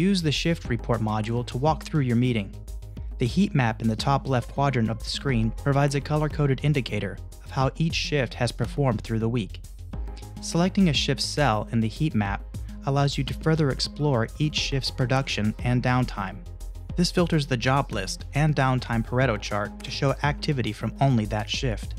Use the Shift Report module to walk through your meeting. The heat map in the top left quadrant of the screen provides a color-coded indicator of how each shift has performed through the week. Selecting a shift cell in the heat map allows you to further explore each shift's production and downtime. This filters the job list and downtime Pareto chart to show activity from only that shift.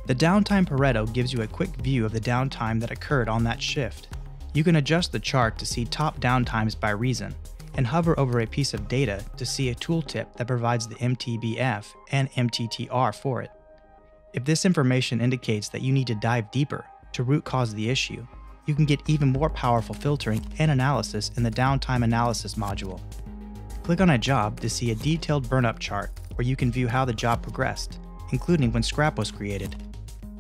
The downtime Pareto gives you a quick view of the downtime that occurred on that shift. You can adjust the chart to see top downtimes by reason, and hover over a piece of data to see a tooltip that provides the MTBF and MTTR for it. If this information indicates that you need to dive deeper to root cause the issue, you can get even more powerful filtering and analysis in the Downtime Analysis module. Click on a job to see a detailed burn-up chart where you can view how the job progressed, including when scrap was created.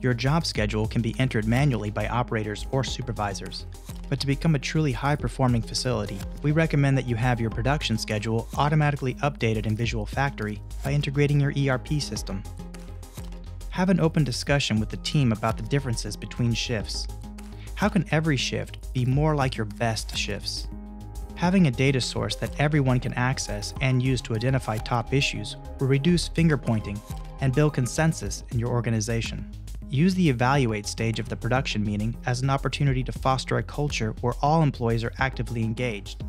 Your job schedule can be entered manually by operators or supervisors, but to become a truly high-performing facility, we recommend that you have your production schedule automatically updated in Visual Factory by integrating your ERP system. Have an open discussion with the team about the differences between shifts. How can every shift be more like your best shifts? Having a data source that everyone can access and use to identify top issues will reduce finger-pointing and build consensus in your organization. Use the evaluate stage of the production meeting as an opportunity to foster a culture where all employees are actively engaged.